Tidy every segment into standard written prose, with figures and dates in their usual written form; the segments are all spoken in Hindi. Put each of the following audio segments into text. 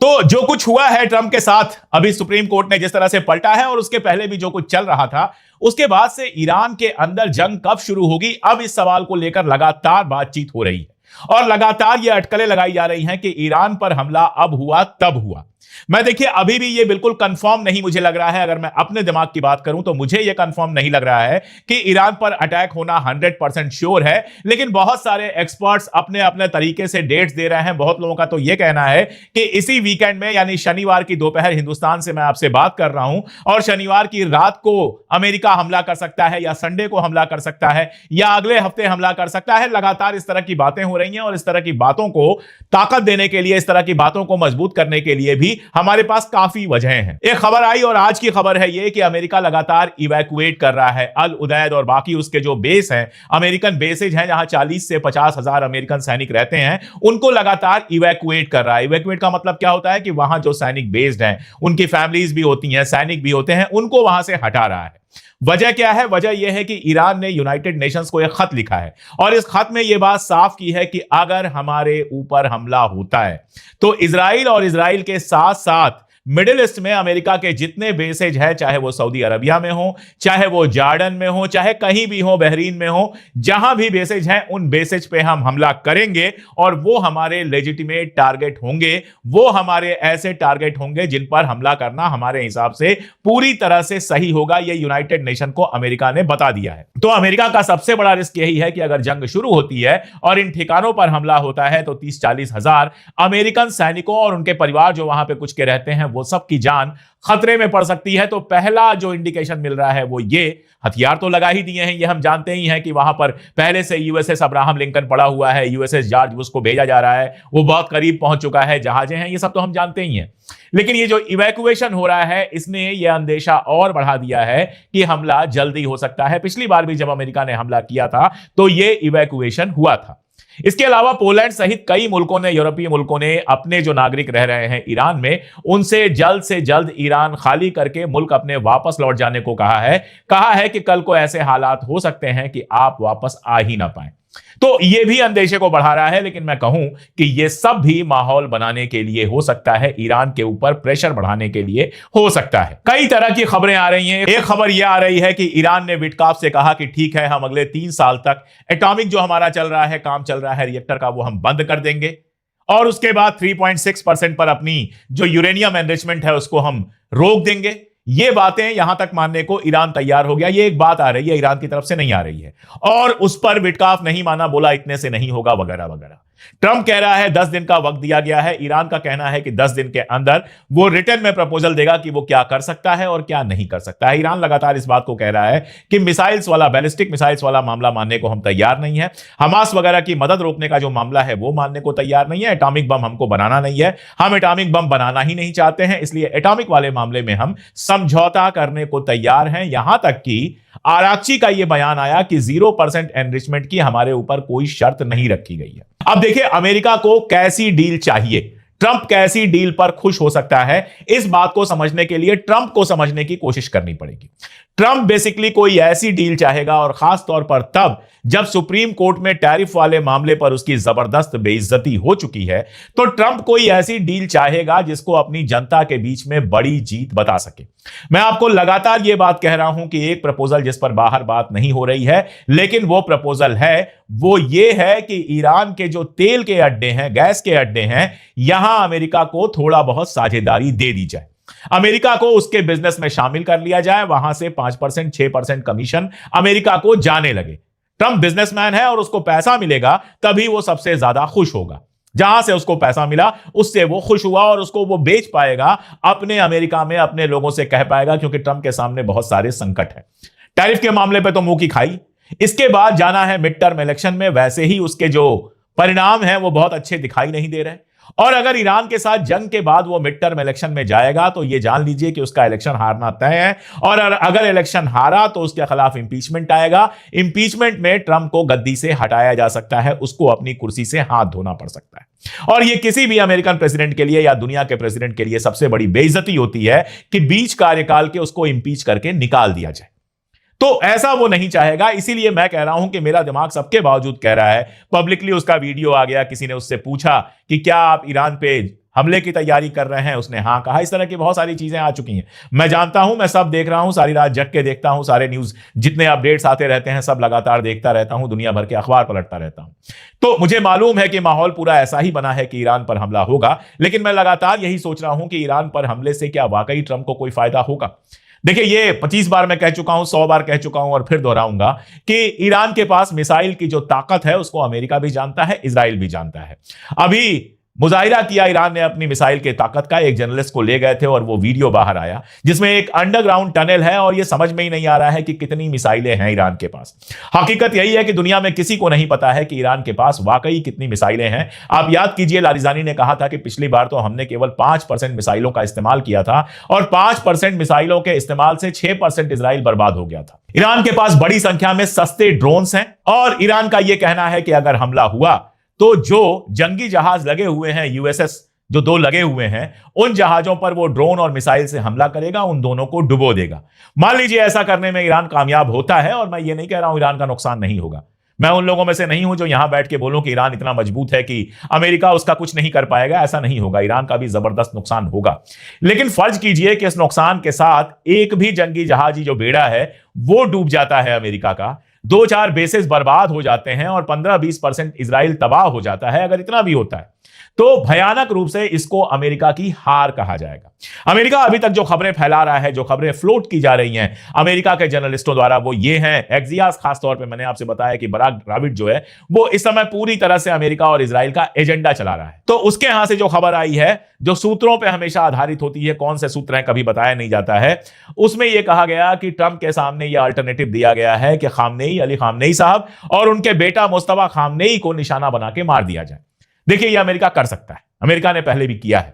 तो जो कुछ हुआ है ट्रंप के साथ, अभी सुप्रीम कोर्ट ने जिस तरह से पलटा है और उसके पहले भी जो कुछ चल रहा था, उसके बाद से ईरान के अंदर जंग कब शुरू होगी, अब इस सवाल को लेकर लगातार बातचीत हो रही है और लगातार ये अटकलें लगाई जा रही हैं कि ईरान पर हमला अब हुआ तब हुआ। मैं देखिए अभी भी ये बिल्कुल कंफर्म नहीं मुझे लग रहा है, अगर मैं अपने दिमाग की बात करूं तो मुझे ये कंफर्म नहीं लग रहा है कि ईरान पर अटैक होना 100% श्योर है, लेकिन बहुत सारे एक्सपर्ट्स अपने अपने तरीके से डेट्स दे रहे हैं। बहुत लोगों का तो ये कहना है कि इसी वीकेंड में यानी शनिवार की दोपहर हिंदुस्तान से मैं आपसे बात कर रहा हूं और शनिवार की रात को अमेरिका हमला कर सकता है या संडे को हमला कर सकता है या अगले हफ्ते हमला कर सकता है। लगातार इस तरह की बातें हो रही हैं और इस तरह की बातों को ताकत देने के लिए, इस तरह की बातों को मजबूत करने के लिए भी हमारे पास काफी वजह हैं। एक खबर आई और आज की खबर है यह कि अमेरिका लगातार इवैक्यूएट कर रहा है अल उदैद और बाकी उसके जो बेस हैं, अमेरिकन बेसेज हैं जहां 40 से 50 हजार अमेरिकन सैनिक रहते हैं, उनको लगातार इवैक्यूएट कर रहा है। इवैक्यूएट का मतलब क्या होता है कि वहां जो सैनिक बेस्ड हैं, उनकी फैमिलीज भी होती हैं, सैनिक भी होते हैं, उनको वहां से हटा रहा है। वजह क्या है? वजह यह है कि ईरान ने यूनाइटेड नेशंस को एक खत लिखा है और इस खत में यह बात साफ की है कि अगर हमारे ऊपर हमला होता है तो इजराइल और इजराइल के साथ साथ मिडिल ईस्ट में अमेरिका के जितने बेसेज हैं, चाहे वो सऊदी अरबिया में हो, चाहे वो जॉर्डन में हो, चाहे कहीं भी हो, बहरीन में हो, जहां भी बेसेज हैं उन बेसेज पे हम हमला करेंगे और वो हमारे लेजिटिमेट टारगेट होंगे। वो हमारे ऐसे टारगेट होंगे जिन पर हमला करना हमारे हिसाब से पूरी तरह से सही होगा। ये यूनाइटेड नेशन को अमेरिका ने बता दिया है। तो अमेरिका का सबसे बड़ा रिस्क यही है कि अगर जंग शुरू होती है और इन ठिकानों पर हमला होता है तो 30-40 हजार अमेरिकन सैनिकों और उनके परिवार जो वहां पे कुछ के रहते हैं वो सब की जान खतरे में पड़ सकती है। तो पहला जो इंडिकेशन मिल रहा है वो ये, हथियार तो लगा ही दिए हैं, ये हम जानते ही हैं कि वहां पर पहले से यूएसएस अब्राहम लिंकन पड़ा हुआ है, यूएसएस जॉर्ज बुश को भेजा जा रहा है, वो बहुत करीब पहुंच चुका है, जहाजें हैं, ये सब तो हम जानते ही हैं। लेकिन ये जो इवैक्यूएशन हो रहा है इसने ये अंदेशा और बढ़ा दिया है कि हमला जल्दी हो सकता है। पिछली बार भी जब अमेरिका ने हमला किया था तो ये इवैक्यूएशन हुआ था। इसके अलावा पोलैंड सहित कई मुल्कों ने, यूरोपीय मुल्कों ने अपने जो नागरिक रह रहे हैं ईरान में, उनसे जल्द से जल्द ईरान खाली करके मुल्क अपने वापस लौट जाने को कहा है कि कल को ऐसे हालात हो सकते हैं कि आप वापस आ ही ना पाए। तो यह भी अंदेशे को बढ़ा रहा है। लेकिन मैं कहूं कि यह सब भी माहौल बनाने के लिए हो सकता है, ईरान के ऊपर प्रेशर बढ़ाने के लिए हो सकता है। कई तरह की खबरें आ रही हैं। एक खबर यह आ रही है कि ईरान ने विटकाफ से कहा कि ठीक है, हम अगले 3 साल तक एटॉमिक जो हमारा चल रहा है, काम चल रहा है रिएक्टर का, वो हम बंद कर देंगे और उसके बाद 3.6% पर अपनी जो यूरेनियम एनरिचमेंट है उसको हम रोक देंगे। ये बातें यहां तक मानने को ईरान तैयार हो गया। ये एक बात आ रही है, ईरान की तरफ से नहीं आ रही है और उस पर विटकाफ नहीं माना, बोला इतने से नहीं होगा वगैरह वगैरह। ट्रंप कह रहा है 10 दिन का वक्त दिया गया है। ईरान का कहना है कि 10 दिन के अंदर वो रिटर्न में प्रपोजल देगा कि वो क्या कर सकता है और क्या नहीं कर सकता है। ईरान लगातार इस बात को कह रहा है कि मिसाइल्स वाला, बैलिस्टिक मिसाइल्स वाला मामला मानने को हम तैयार नहीं है। हमास वगैरह की मदद रोकने का जो मामला है वो मानने को तैयार नहीं है। एटॉमिक बम हमको बनाना नहीं है, हम एटॉमिक बम बनाना ही नहीं चाहते हैं, इसलिए एटॉमिक वाले मामले में हम समझौता करने को तैयार हैं। यहां तक कि आराची का यह बयान आया कि 0% एनरिचमेंट की हमारे ऊपर कोई शर्त नहीं रखी गई है। अब देखिए अमेरिका को कैसी डील चाहिए, ट्रंप कैसी डील पर खुश हो सकता है, इस बात को समझने के लिए ट्रंप को समझने की कोशिश करनी पड़ेगी। ट्रंप बेसिकली कोई ऐसी डील चाहेगा और खास तौर पर तब जब सुप्रीम कोर्ट में टैरिफ वाले मामले पर उसकी जबरदस्त बेइज्जती हो चुकी है, तो ट्रंप कोई ऐसी डील चाहेगा जिसको अपनी जनता के बीच में बड़ी जीत बता सके। मैं आपको लगातार यह बात कह रहा हूं कि एक प्रपोजल जिस पर बाहर बात नहीं हो रही है, लेकिन वो प्रपोजल है, वो ये है कि ईरान के जो तेल के अड्डे हैं, गैस के अड्डे हैं, यहां अमेरिका को थोड़ा बहुत साझेदारी दे दी जाए। अमेरिका को उसके बिजनेस में शामिल कर लिया जाए, वहां से 5%, 6% कमीशन अमेरिका को जाने लगे। ट्रंप बिजनेसमैन है और उसको पैसा मिलेगा तभी वो सबसे ज्यादा खुश होगा। जहां से उसको पैसा मिला उससे वो खुश हुआ और उसको वो बेच पाएगा अपने अमेरिका में, अपने लोगों से कह पाएगा, क्योंकि ट्रंप के सामने बहुत सारे संकट हैं। टैरिफ के मामले पे तो मुंह की खाई, इसके बाद जाना है मिड टर्म इलेक्शन में, वैसे ही उसके जो परिणाम हैं वो बहुत अच्छे दिखाई नहीं दे रहे। और अगर ईरान के साथ जंग के बाद वो मिड टर्म इलेक्शन में जाएगा तो ये जान लीजिए कि उसका इलेक्शन हारना तय है। और अगर इलेक्शन हारा तो उसके खिलाफ इंपीचमेंट आएगा। इंपीचमेंट में ट्रंप को गद्दी से हटाया जा सकता है, उसको अपनी कुर्सी से हाथ धोना पड़ सकता है। और ये किसी भी अमेरिकन प्रेसिडेंट के लिए या दुनिया के प्रेसिडेंट के लिए सबसे बड़ी बेइज्जती होती है कि बीच कार्यकाल के उसको इंपीच करके निकाल दिया जाए। तो ऐसा वो नहीं चाहेगा। इसीलिए मैं कह रहा हूं कि मेरा दिमाग सबके बावजूद कह रहा है, पब्लिकली उसका वीडियो आ गया, किसी ने उससे पूछा कि क्या आप ईरान पे हमले की तैयारी कर रहे हैं, उसने हाँ कहा। इस तरह की बहुत सारी चीजें आ चुकी हैं। मैं जानता हूं, मैं सब देख रहा हूं, सारी रात जग के देखता हूं, सारे न्यूज जितने अपडेट्स आते रहते हैं सब लगातार देखता रहता हूं, दुनिया भर के अखबार पलटता रहता हूं। तो मुझे मालूम है कि माहौल पूरा ऐसा ही बना है कि ईरान पर हमला होगा, लेकिन मैं लगातार यही सोच रहा हूं कि ईरान पर हमले से क्या वाकई ट्रंप को कोई फायदा होगा। देखिए, ये 25 बार मैं कह चुका हूं, 100 बार कह चुका हूं और फिर दोहराऊंगा कि ईरान के पास मिसाइल की जो ताकत है उसको अमेरिका भी जानता है, इजराइल भी जानता है। अभी मुजाहिरा किया ईरान ने अपनी मिसाइल के ताकत का, एक जर्नलिस्ट को ले गए थे और वो वीडियो बाहर आया जिसमें एक अंडरग्राउंड टनल है और ये समझ में ही नहीं आ रहा है कि कितनी मिसाइलें हैं ईरान के पास। हकीकत यही है कि दुनिया में किसी को नहीं पता है कि ईरान के पास वाकई कितनी मिसाइलें हैं। आप याद कीजिए, लारिजानी ने कहा था कि पिछली बार तो हमने केवल 5% मिसाइलों का इस्तेमाल किया था और 5% मिसाइलों के इस्तेमाल से 6% इजराइल बर्बाद हो गया था। ईरान के पास बड़ी संख्या में सस्ते ड्रोन्स हैं और ईरान का यह कहना है कि अगर हमला हुआ तो जो जंगी जहाज लगे हुए हैं, यूएसएस जो 2 लगे हुए हैं, उन जहाजों पर वो ड्रोन और मिसाइल से हमला करेगा, उन दोनों को डुबो देगा। मान लीजिए ऐसा करने में ईरान कामयाब होता है, और मैं ये नहीं कह रहा हूं ईरान का नुकसान नहीं होगा। मैं उन लोगों में से नहीं हूं जो यहां बैठ के बोलूं कि ईरान इतना मजबूत है कि अमेरिका उसका कुछ नहीं कर पाएगा। ऐसा नहीं होगा, ईरान का भी जबरदस्त नुकसान होगा। लेकिन फर्ज कीजिए कि इस नुकसान के साथ एक भी जंगी जहाजी जो बेड़ा है वो डूब जाता है अमेरिका का, 2-4 बेसेस बर्बाद हो जाते हैं और 15-20% इजराइल तबाह हो जाता है। अगर इतना भी होता है तो भयानक रूप से इसको अमेरिका की हार कहा जाएगा। अमेरिका अभी तक जो खबरें फैला रहा है, जो खबरें फ्लोट की जा रही हैं अमेरिका के जर्नलिस्टों द्वारा, वो ये हैं, एक्सियास खास तौर पे मैंने आपसे बताया कि बराक राबिट जो है वो इस समय पूरी तरह से अमेरिका और इजराइल का एजेंडा चला रहा है। तो उसके यहां से जो खबर आई है, जो सूत्रों पर हमेशा आधारित होती है, कौन से सूत्र हैं कभी बताया नहीं जाता है, उसमें यह कहा गया कि ट्रंप के सामने यह अल्टरनेटिव दिया गया है कि खामनेई, अली खामनेई साहब और उनके बेटा मुस्तफा खामनेई को निशाना बना के मार दिया जाए। देखिए, यह अमेरिका कर सकता है, अमेरिका ने पहले भी किया है।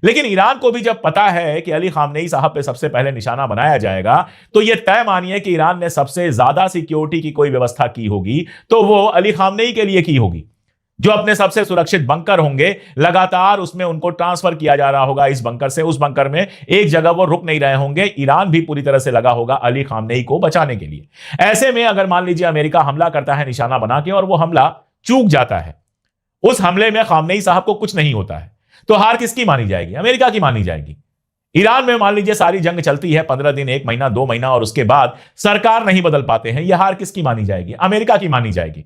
लेकिन ईरान को भी जब पता है कि अली खामनेई साहब पे सबसे पहले निशाना बनाया जाएगा, तो यह तय मानिए कि ईरान ने सबसे ज्यादा सिक्योरिटी की कोई व्यवस्था की होगी तो वो अली खामनेई के लिए की होगी। जो अपने सबसे सुरक्षित बंकर होंगे, लगातार उसमें उनको ट्रांसफर किया जा रहा होगा, इस बंकर से उस बंकर में, एक जगह वो रुक नहीं रहे होंगे। ईरान भी पूरी तरह से लगा होगा अली खामनेई को बचाने के लिए। ऐसे में अगर मान लीजिए अमेरिका हमला करता है निशाना बना के और वो हमला चूक जाता है, उस हमले में खामनेई साहब को कुछ नहीं होता है, तो हार किसकी मानी जाएगी? अमेरिका की मानी जाएगी। ईरान में मान लीजिए सारी जंग चलती है 15 दिन, 1 महीना, 2 महीना और उसके बाद सरकार नहीं बदल पाते हैं, यह हार किसकी मानी जाएगी? अमेरिका की मानी जाएगी।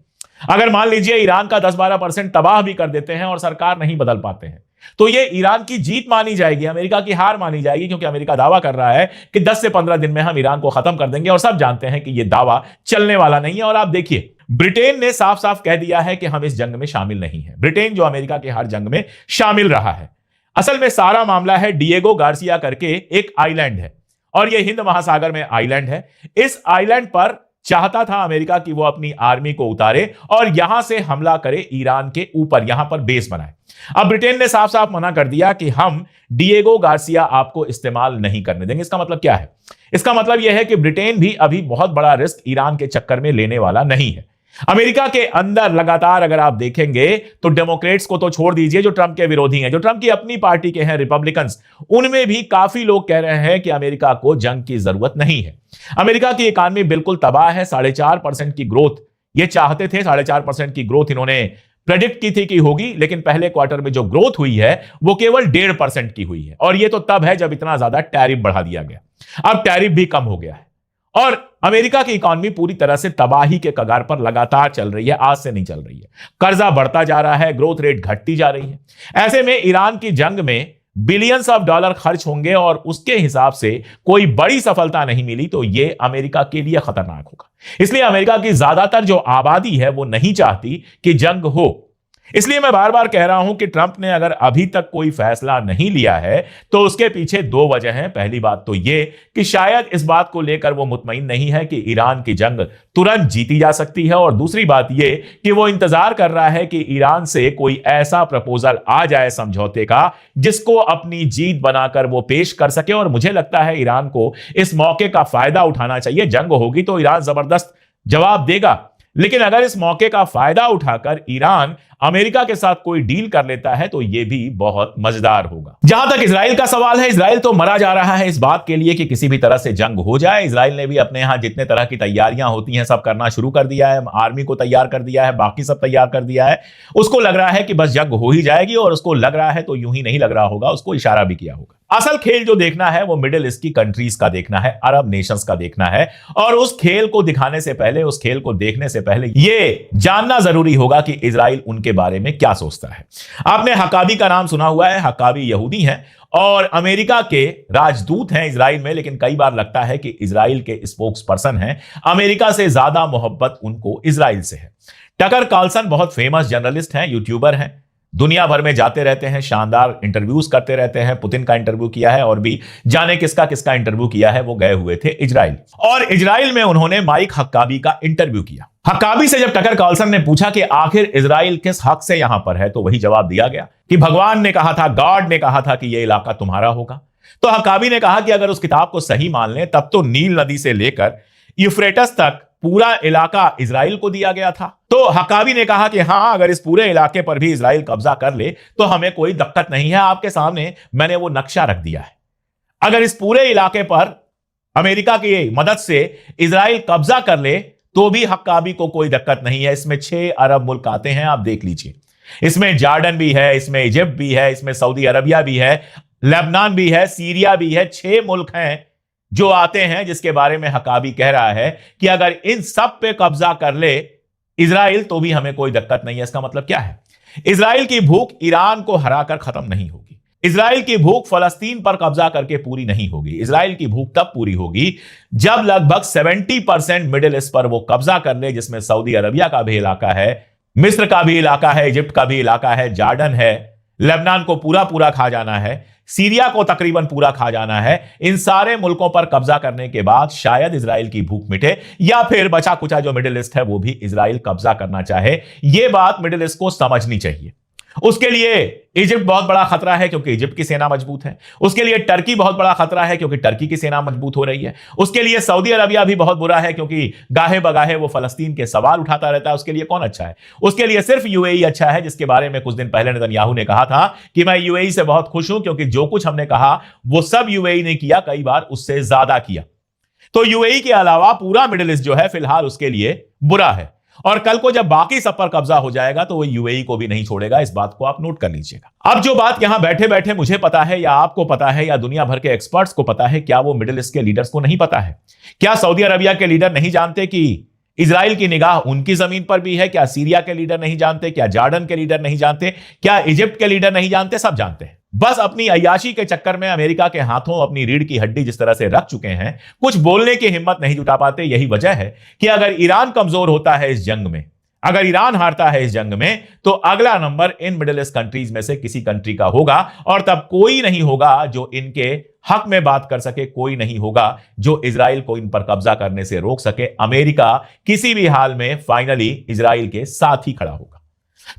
अगर मान लीजिए ईरान का 10-12% तबाह भी कर देते हैं और सरकार नहीं बदल पाते हैं, तो यह ईरान की जीत मानी जाएगी, अमेरिका की हार मानी जाएगी, क्योंकि अमेरिका दावा कर रहा है कि 10 से 15 दिन में हम ईरान को खत्म कर देंगे, और सब जानते हैं कि यह दावा चलने वाला नहीं है। और आप देखिए, ब्रिटेन ने साफ साफ कह दिया है कि हम इस जंग में शामिल नहीं है। ब्रिटेन जो अमेरिका के हर जंग में शामिल रहा है। असल में सारा मामला है, डिएगो गार्सिया करके एक आइलैंड है और यह हिंद महासागर में आइलैंड है। इस आइलैंड पर चाहता था अमेरिका कि वो अपनी आर्मी को उतारे और यहां से हमला करे ईरान के ऊपर, यहां पर बेस बनाए। अब ब्रिटेन ने साफ साफ मना कर दिया कि हम डिएगो गार्सिया आपको इस्तेमाल नहीं करने देंगे। इसका मतलब क्या है? इसका मतलब यह है कि ब्रिटेन भी अभी बहुत बड़ा रिस्क ईरान के चक्कर में लेने वाला नहीं है। अमेरिका के अंदर लगातार अगर आप देखेंगे तो डेमोक्रेट्स को तो छोड़ दीजिए, जो ट्रंप के विरोधी हैं, जो ट्रंप की अपनी पार्टी के हैं रिपब्लिकन्स, उनमें भी काफी लोग कह रहे हैं कि अमेरिका को जंग की जरूरत नहीं है। अमेरिका की इकॉनमी बिल्कुल तबाह है। 4.5% की ग्रोथ ये चाहते थे, 4.5% की ग्रोथ इन्होंने प्रेडिक्ट की थी कि होगी, लेकिन पहले क्वार्टर में जो ग्रोथ हुई है वो केवल 1.5% की हुई है। और ये तो तब है जब इतना ज्यादा टैरिफ बढ़ा दिया गया। अब टैरिफ भी कम हो गया है और अमेरिका की इकॉनमी पूरी तरह से तबाही के कगार पर लगातार चल रही है, आज से नहीं चल रही है। कर्जा बढ़ता जा रहा है, ग्रोथ रेट घटती जा रही है। ऐसे में ईरान की जंग में बिलियंस ऑफ डॉलर खर्च होंगे और उसके हिसाब से कोई बड़ी सफलता नहीं मिली तो यह अमेरिका के लिए खतरनाक होगा। इसलिए अमेरिका की ज्यादातर जो आबादी है वो नहीं चाहती कि जंग हो। इसलिए मैं बार बार कह रहा हूं कि ट्रंप ने अगर अभी तक कोई फैसला नहीं लिया है तो उसके पीछे 2 वजह हैं। पहली बात तो यह कि शायद इस बात को लेकर वो मुतमईन नहीं है कि ईरान की जंग तुरंत जीती जा सकती है, और दूसरी बात यह कि वो इंतजार कर रहा है कि ईरान से कोई ऐसा प्रपोजल आ जाए समझौते का जिसको अपनी जीत बनाकर वो पेश कर सके। और मुझे लगता है ईरान को इस मौके का फायदा उठाना चाहिए। जंग होगी तो ईरान जबरदस्त जवाब देगा, लेकिन अगर इस मौके का फायदा उठाकर ईरान अमेरिका के साथ कोई डील कर लेता है तो यह भी बहुत मजेदार होगा। जहां तक इजराइल का सवाल है, इजराइल तो मरा जा रहा है इस बात के लिए कि किसी भी तरह से जंग हो जाए। इजराइल ने भी अपने यहां जितने तरह की तैयारियां होती हैं सब करना शुरू कर दिया है, आर्मी को तैयार कर दिया है, बाकी सब तैयार कर दिया है। उसको लग रहा है कि बस जंग हो ही जाएगी, और उसको लग रहा है तो यूं ही नहीं लग रहा होगा, उसको इशारा भी किया होगा। असल खेल जो देखना है वो मिडिल ईस्ट की कंट्रीज का देखना है, अरब नेशंस का देखना है, और उस खेल को दिखाने से पहले, उस खेल को देखने से पहले ये जानना जरूरी होगा कि इजराइल उनके बारे में क्या सोचता है। आपने हक्काबी का नाम सुना हुआ है। हक्काबी यहूदी हैं और अमेरिका के राजदूत हैं इजराइल में, लेकिन कई बार लगता है कि इजराइल के स्पोक्स पर्सन हैं। अमेरिका से ज्यादा मोहब्बत उनको इजराइल से है। टकर कार्लसन बहुत फेमस जर्नलिस्ट हैं, यूट्यूबर हैं, दुनिया भर में जाते रहते हैं, शानदार इंटरव्यूज करते रहते हैं। पुतिन का इंटरव्यू किया है और भी जाने किसका किसका इंटरव्यू किया है। वो गए हुए थे इजराइल, और इजराइल में उन्होंने माइक हक्काबी का इंटरव्यू किया। हक्काबी से जब टकर कार्लसन ने पूछा कि आखिर इजराइल किस हक से यहां पर है, तो वही जवाब दिया गया कि भगवान ने कहा था, गॉड ने कहा था कि यह इलाका तुम्हारा होगा। तो हक्काबी ने कहा कि अगर उस किताब को सही मान लें तब तो नील नदी से लेकर यूफ्रेटस तक पूरा इलाका इजराइल को दिया गया था। तो हक्काबी ने कहा कि हां, अगर इस पूरे इलाके पर भी इजराइल कब्जा कर ले तो हमें कोई दिक्कत नहीं है, आपके सामने मैंने वो नक्शा रख दिया है। अगर इस पूरे इलाके पर अमेरिका की मदद से इजराइल कब्जा कर ले तो भी हक्काबी को कोई दिक्कत नहीं है। इसमें 6 अरब मुल्क आते हैं, आप देख लीजिए। इसमें जॉर्डन भी है, इसमें इजिप्ट भी है, इसमें सऊदी अरबिया भी है, लेबनान भी है, सीरिया भी है। 6 मुल्क हैं जो आते हैं, जिसके बारे में हक्काबी कह रहा है कि अगर इन सब पे कब्जा कर ले इजराइल तो भी हमें कोई दिक्कत नहीं है। इसका मतलब क्या है? इजराइल की भूख ईरान को हराकर खत्म नहीं होगी। इजराइल की भूख फलस्तीन पर कब्जा करके पूरी नहीं होगी। इजराइल की भूख तब पूरी होगी जब लगभग 70% मिडिल ईस्ट पर वो कब्जा कर ले, जिसमें सऊदी अरबिया का भी इलाका है, मिस्र का भी इलाका है, इजिप्ट का भी इलाका है, जॉर्डन है, लेबनान को पूरा पूरा खा जाना है, सीरिया को तकरीबन पूरा खा जाना है। इन सारे मुल्कों पर कब्जा करने के बाद शायद इजराइल की भूख मिटे, या फिर बचा कुचा जो मिडिल ईस्ट है वो भी इजराइल कब्जा करना चाहे। यह बात मिडिल ईस्ट को समझनी चाहिए। उसके लिए इजिप्ट बहुत बड़ा खतरा है क्योंकि इजिप्ट की सेना मजबूत है। उसके लिए टर्की बहुत बड़ा खतरा है क्योंकि टर्की की सेना मजबूत हो रही है। उसके लिए सऊदी अरबिया भी बहुत बुरा है क्योंकि गाहे बगाहे वो फलस्तीन के सवाल उठाता रहता है। उसके लिए कौन अच्छा है? उसके लिए सिर्फ यूएई अच्छा है, जिसके बारे में कुछ दिन पहले नेतन्याहू ने कहा था कि मैं यूएई से बहुत खुश हूं क्योंकि जो कुछ हमने कहा वो सब यूएई ने किया, कई बार उससे ज्यादा किया। तो यूएई के अलावा पूरा मिडिल ईस्ट जो है फिलहाल उसके लिए बुरा है, और कल को जब बाकी सब पर कब्जा हो जाएगा तो वो यूएई को भी नहीं छोड़ेगा। इस बात को आप नोट कर लीजिएगा। अब जो बात यहां बैठे बैठे मुझे पता है, या आपको पता है, या दुनिया भर के एक्सपर्ट्स को पता है, क्या वो मिडिल ईस्ट के लीडर्स को नहीं पता है? क्या सऊदी अरबिया के लीडर नहीं जानते कि इजराइल की निगाह उनकी जमीन पर भी है? क्या सीरिया के लीडर नहीं जानते? क्या जॉर्डन के लीडर नहीं जानते? क्या इजिप्ट के लीडर नहीं जानते? सब जानते हैं। बस अपनी अय्याशी के चक्कर में अमेरिका के हाथों अपनी रीढ़ की हड्डी जिस तरह से रख चुके हैं, कुछ बोलने की हिम्मत नहीं जुटा पाते। यही वजह है कि अगर ईरान कमजोर होता है इस जंग में, अगर ईरान हारता है इस जंग में, तो अगला number in middle east countries में से किसी कंट्री का होगा, और तब कोई नहीं होगा जो इनके हक में बात कर सके, कोई नहीं होगा जो इजराइल को इन पर कब्जा करने से रोक सके। अमेरिका किसी भी हाल में फाइनली इजराइल के साथ ही खड़ा होगा।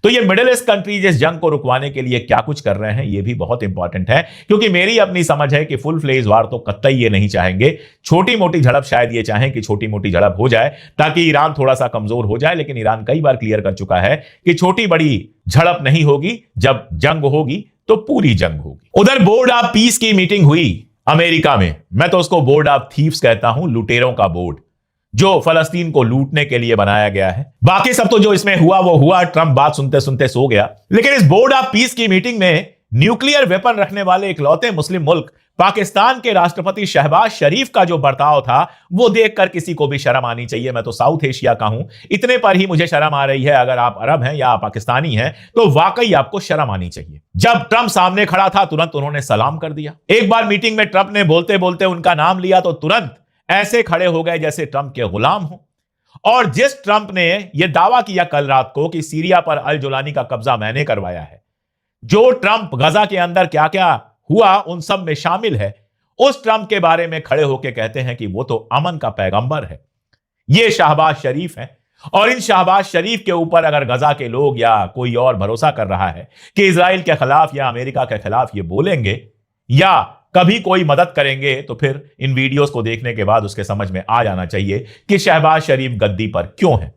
तो ये मिडिल ईस्ट कंट्रीज इस जंग को रुकवाने के लिए क्या कुछ कर रहे हैं, ये भी बहुत इंपॉर्टेंट है, क्योंकि मेरी अपनी समझ है कि फुल फ्लेज वार तो कतई ये नहीं चाहेंगे। छोटी मोटी झड़प शायद ये चाहें कि छोटी मोटी झड़प हो जाए ताकि ईरान थोड़ा सा कमजोर हो जाए, लेकिन ईरान कई बार क्लियर कर चुका है कि छोटी बड़ी झड़प नहीं होगी, जब जंग होगी तो पूरी जंग होगी। उधर बोर्ड ऑफ पीस की मीटिंग हुई अमेरिका में। मैं तो उसको बोर्ड ऑफ थीव्स कहता हूं, लुटेरों का बोर्ड, जो फलस्तीन को लूटने के लिए बनाया गया है। बाकी सब तो जो इसमें हुआ वो हुआ, ट्रंप बात सुनते सुनते सो गया। लेकिन इस बोर्ड ऑफ पीस की मीटिंग में न्यूक्लियर वेपन रखने वाले इकलौते मुस्लिम मुल्क पाकिस्तान के राष्ट्रपति शहबाज शरीफ का जो बर्ताव था वो देखकर किसी को भी शर्म आनी चाहिए। मैं तो साउथ एशिया का हूं, इतने पर ही मुझे शर्म आ रही है। अगर आप अरब हैं या पाकिस्तानी हैं तो वाकई आपको शर्म आनी चाहिए। जब ट्रंप सामने खड़ा था तुरंत उन्होंने सलाम कर दिया। एक बार मीटिंग में ट्रंप ने बोलते बोलते उनका नाम लिया तो तुरंत ऐसे खड़े हो गए जैसे ट्रंप के गुलाम हो। और जिस ट्रंप ने यह दावा किया कल रात को कि सीरिया पर अल जुलानी का कब्जा मैंने करवाया है, जो ट्रंप गजा के अंदर क्या क्या हुआ उन सब में शामिल है, उस ट्रंप के बारे में खड़े होकर कहते हैं कि वो तो अमन का पैगंबर है। ये शहबाज शरीफ है, और इन शहबाज शरीफ के ऊपर अगर गजा के लोग या कोई और भरोसा कर रहा है कि इजराइल के खिलाफ या अमेरिका के खिलाफ ये बोलेंगे या कभी कोई मदद करेंगे, तो फिर इन वीडियोस को देखने के बाद उसके समझ में आ जाना चाहिए कि शहबाज शरीफ गद्दी पर क्यों है।